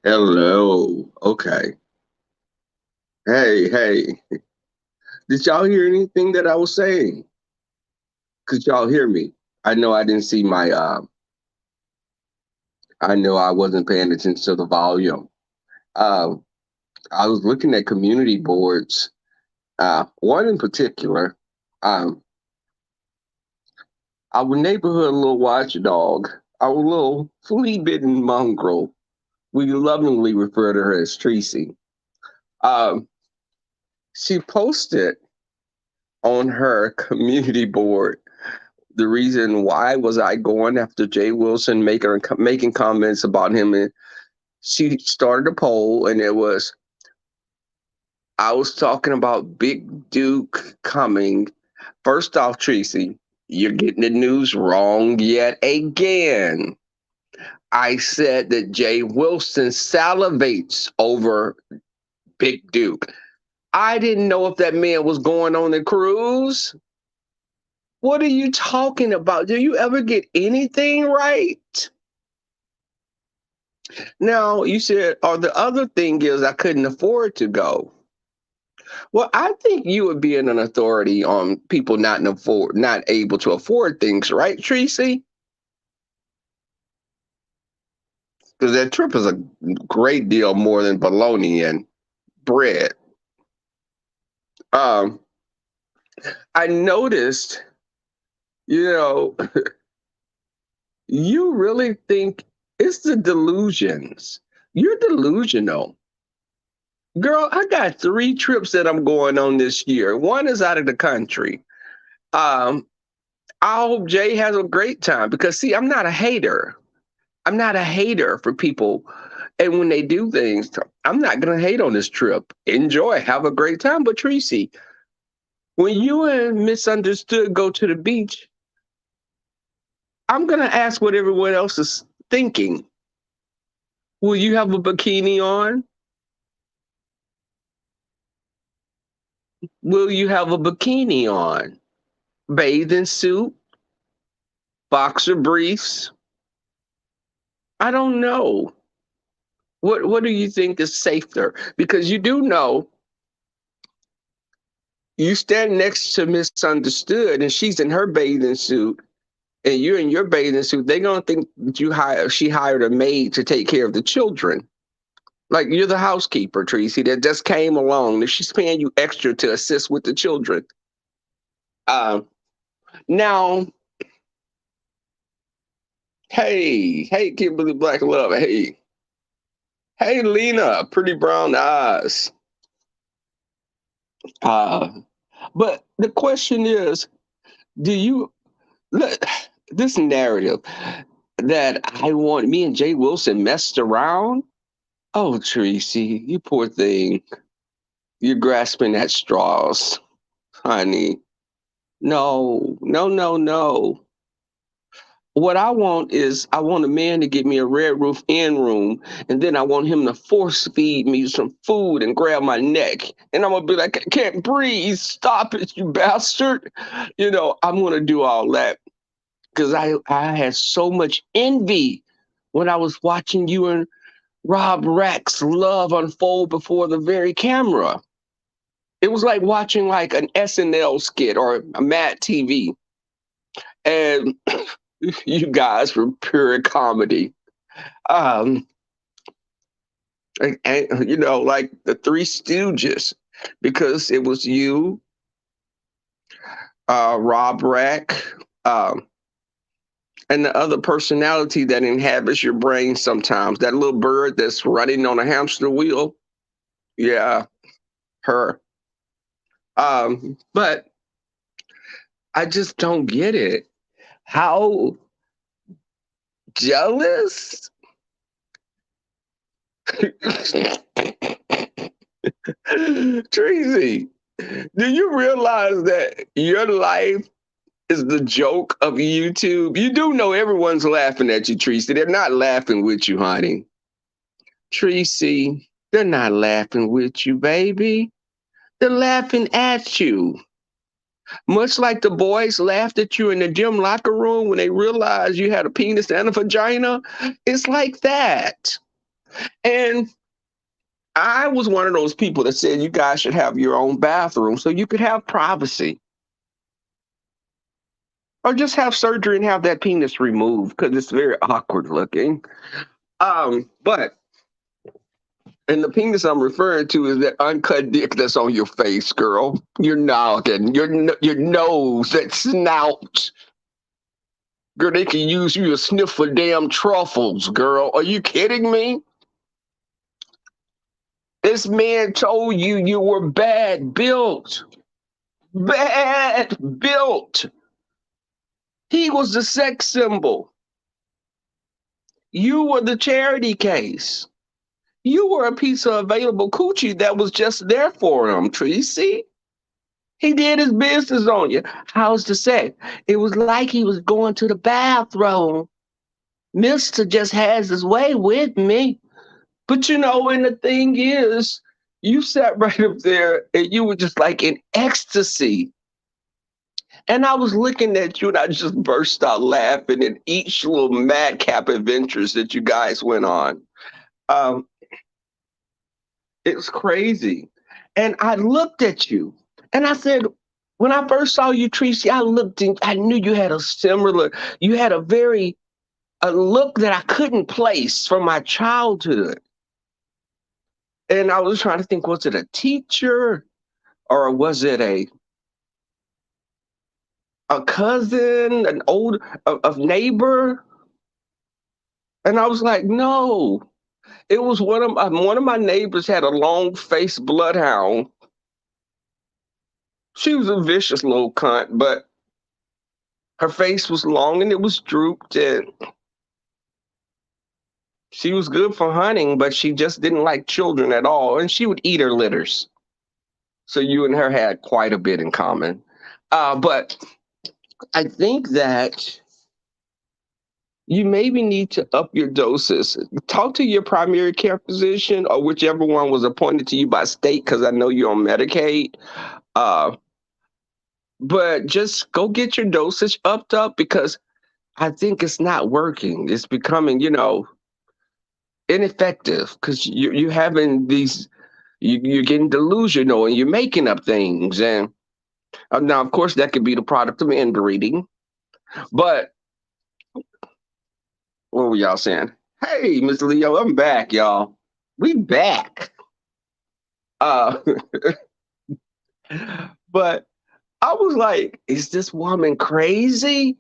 Hello. Okay. Hey, hey. Did y'all hear anything that I was saying? Could y'all hear me? I know I didn't see my I know I wasn't paying attention to the volume. Um I was looking at community boards, one in particular. Um our neighborhood little watchdog, our little flea bitten mongrel. We lovingly refer to her as Tracy. Um she posted on her community board. The reason why was I going after Jay Wilson making comments about him, and she started a poll, and it was I was talking about Big Duke coming. First off, Tracy, you're getting the news wrong yet again. I said that Jay Wilson salivates over Big Duke. I didn't know if that man was going on the cruise. What are you talking about? Do you ever get anything right? Now, you said, or the other thing is, I couldn't afford to go. Well, I think you would be an authority on people not able to afford things, right, Tracy? Because that trip is a great deal more than bologna and bread. Um, I noticed, you know, you really think it's the delusions. You're delusional. Girl, I got three trips that I'm going on this year. One is out of the country. Um, I hope Jay has a great time because, see, I'm not a hater. I'm not a hater for people. And when they do things, I'm not going to hate on this trip. Enjoy, have a great time. But, Tracy, when you and Misunderstood go to the beach, I'm going to ask what everyone else is thinking. Will you have a bikini on? Will you have a bikini on? Bathing suit? Boxer briefs? I don't know. What do you think is safer? Because you do know you stand next to Misunderstood and she's in her bathing suit and you're in your bathing suit, they're gonna think that she hired a maid to take care of the children. Like you're the housekeeper, Tracy, that just came along and she's paying you extra to assist with the children. Um Now, hey, Kimberly Black Love, hey Lena, pretty brown eyes. Uh but the question is, do you let this narrative that I want me and Jay Wilson messed around? Oh, Tracy, you poor thing. You're grasping at straws, honey. No, no, no, no. What I want is I want a man to get me a red roof in room, and then I want him to force feed me some food and grab my neck. And I'm gonna be like, I can't breathe. Stop it, you bastard. I'm gonna do all that because I had so much envy when I was watching you and Rob Rex love unfold before the very camera. It was like watching like an SNL skit or a Mad TV, and you guys were pure comedy. Um, like the Three Stooges, because it was you, Rob Reck, um, and the other personality that inhabits your brain sometimes. That little bird that's running on a hamster wheel. Yeah, her. But I just don't get it. How jealous? Tracy, do you realize that your life is the joke of YouTube? You do know everyone's laughing at you, Tracy. They're not laughing with you, honey. Tracy, they're not laughing with you, baby. They're laughing at you. Much like the boys laughed at you in the gym locker room when they realized you had a penis and a vagina. It's like that. And I was one of those people that said you guys should have your own bathroom so you could have privacy, or just have surgery and have that penis removed because it's very awkward looking. But and the penis I'm referring to is that uncut dick that's on your face, girl. Your noggin, your nose, that snout. Girl, they can use you to sniff for damn truffles, girl. Are you kidding me? This man told you you were bad built. Bad built. He was the sex symbol. You were the charity case. You were a piece of available coochie that was just there for him, Tracy. He did his business on you. How's the sex? It was like he was going to the bathroom. Mister just has his way with me. But you know, and the thing is, you sat right up there and you were just like in ecstasy. And I was looking at you and I just burst out laughing at each little madcap adventures that you guys went on. Um, it was crazy. And I looked at you and I said, when I first saw you, Tracy, I looked and I knew you had you had a look that I couldn't place from my childhood. And I was trying to think, was it a teacher or was it a cousin, an old a neighbor? And I was like, no, it was one of my neighbors had a long faced bloodhound. She was a vicious little cunt, but her face was long and it was drooped, and she was good for hunting, but she just didn't like children at all, and she would eat her litters. So you and her had quite a bit in common. But I think that you maybe need to up your doses. Talk to your primary care physician or whichever one was appointed to you by state, because I know you're on Medicaid. Uh, but just go get your dosage upped up because I think it's not working. It's becoming, ineffective because you're having you're getting delusional and you're making up things. And now, of course, that could be the product of inbreeding. But what were y'all saying? Hey, Mr. Leo, I'm back, y'all. We back. Uh, but I was like, is this woman crazy?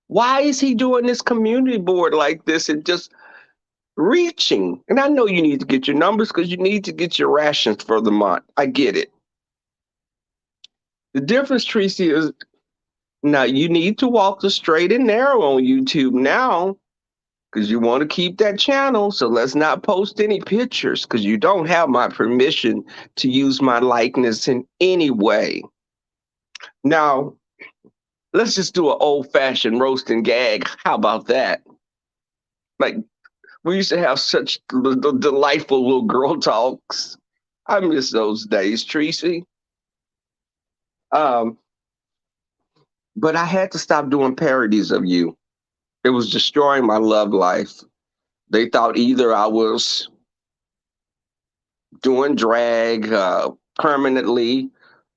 Why is he doing this community board like this and just reaching? And I know you need to get your numbers because you need to get your rations for the month. I get it. The difference, Tracy, is now you need to walk the straight and narrow on YouTube now because you want to keep that channel. So let's not post any pictures because you don't have my permission to use my likeness in any way. Now, let's just do an old fashioned roast and gag. How about that? Like, we used to have such delightful little girl talks. I miss those days, Tracy. Um, but I had to stop doing parodies of you. It was destroying my love life. They thought either I was doing drag permanently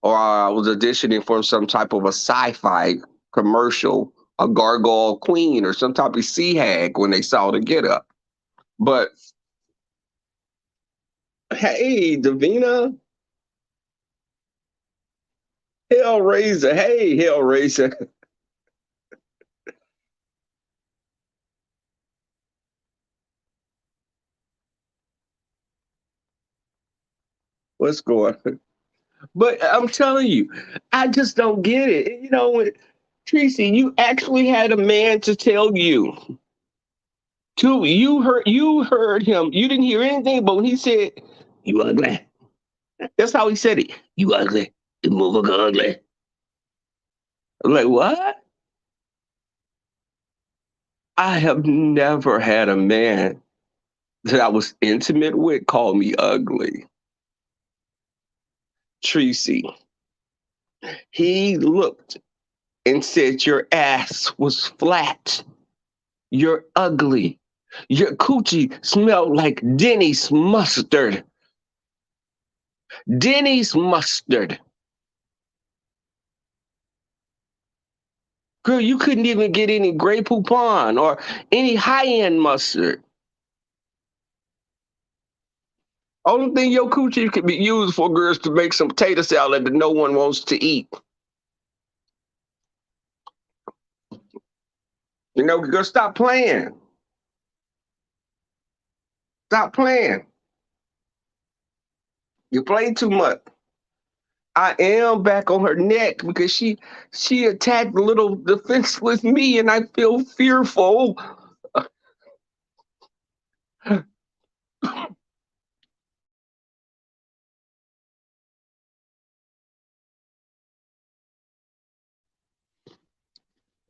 or I was auditioning for some type of a sci-fi commercial, a gargoyle queen or some type of sea hag when they saw the get up. But hey, Davina, Hellraiser, hey, Hellraiser. What's going on? But I'm telling you, I just don't get it. Tracy, you actually had a man to tell you. You heard him. You didn't hear anything, but when he said, "You ugly," that's how he said it. You ugly. You move ugly. I'm like, what? I have never had a man that I was intimate with call me ugly. Tracy, he looked and said, your ass was flat. You're ugly. Your coochie smelled like Denny's mustard. Denny's mustard. Girl, you couldn't even get any Grey Poupon or any high-end mustard. Only thing your coochie could be used for, girls, to make some potato salad that no one wants to eat. You know, girl, stop playing. Stop playing. You play too much. I am back on her neck because she attacked the little defenseless me, and I feel fearful.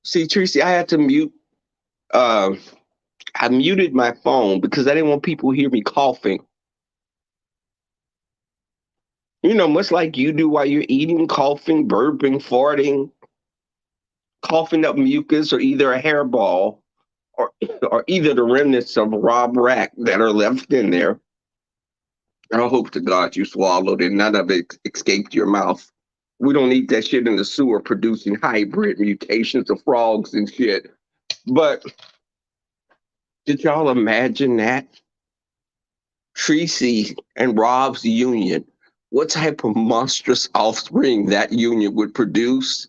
See, Tracy, I had to mute. Uh, I muted my phone because I didn't want people to hear me coughing. You know, much like you do while you're eating, coughing, burping, farting, coughing up mucus, or either a hairball, or or either the remnants of Rob Rack that are left in there. I hope to God you swallowed and none of it escaped your mouth. We don't eat that shit in the sewer producing hybrid mutations of frogs and shit. But did y'all imagine that? Tracy and Rob's union. What type of monstrous offspring that union would produce?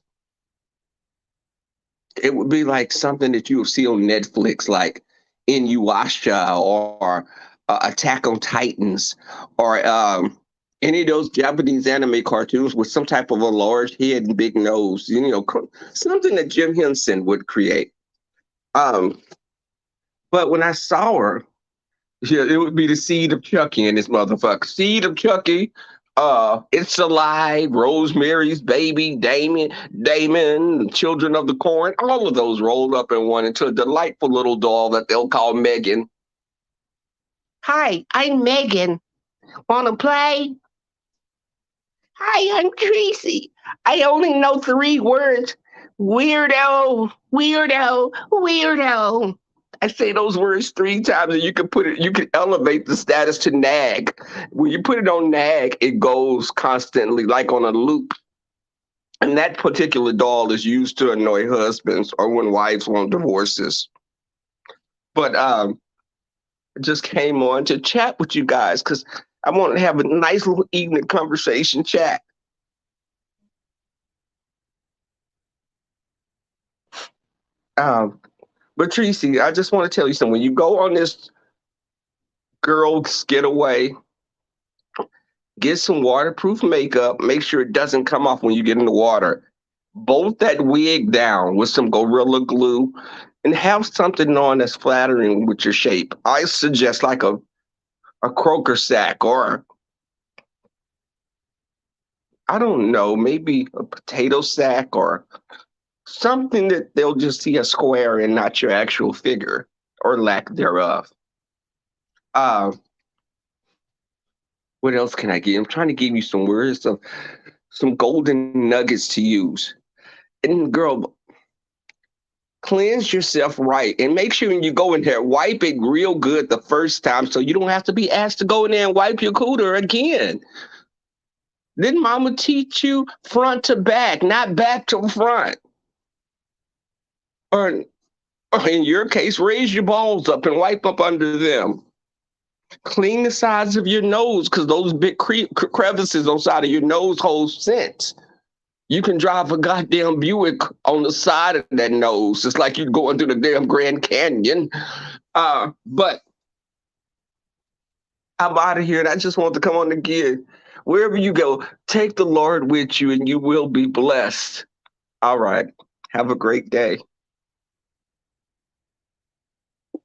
It would be like something that you would see on Netflix, like Inuyasha or Attack on Titans or any of those Japanese anime cartoons with some type of a large head and big nose. You know, something that Jim Henson would create. Um, but when I saw her, yeah, it would be the seed of Chucky in this motherfucker. Seed of Chucky. It's Alive, Rosemary's Baby, Damon, Children of the Corn, all of those rolled up in one into a delightful little doll that they'll call Megan. Hi, I'm Megan. Wanna play? Hi, I'm Tracy. I only know 3 words. Weirdo, weirdo, weirdo. I say those words 3 times and you can elevate the status to nag. When you put it on nag, it goes constantly like on a loop. And that particular doll is used to annoy husbands or when wives want divorces. But just came on to chat with you guys because I want to have a nice little evening conversation chat. Um, but Tracy, I just want to tell you something. When you go on this girls getaway, get some waterproof makeup. Make sure it doesn't come off when you get in the water. Bolt that wig down with some Gorilla Glue and have something on that's flattering with your shape. I suggest like a croaker sack or I don't know, maybe a potato sack or something that they'll just see a square and not your actual figure or lack thereof. Uh, what else can I give? I'm trying to give you some words, some golden nuggets to use. And girl, cleanse yourself right and make sure when you go in there, wipe it real good the first time so you don't have to be asked to go in there and wipe your cooter again. Didn't mama teach you front to back, not back to front? Or, or in your case, raise your balls up and wipe up under them. Clean the sides of your nose because those big crevices on the side of your nose hold scent. You can drive a goddamn Buick on the side of that nose. It's like you're going through the damn Grand Canyon. But I'm out of here, and I just want to come on again. Wherever you go, take the Lord with you, and you will be blessed. All right. Have a great day.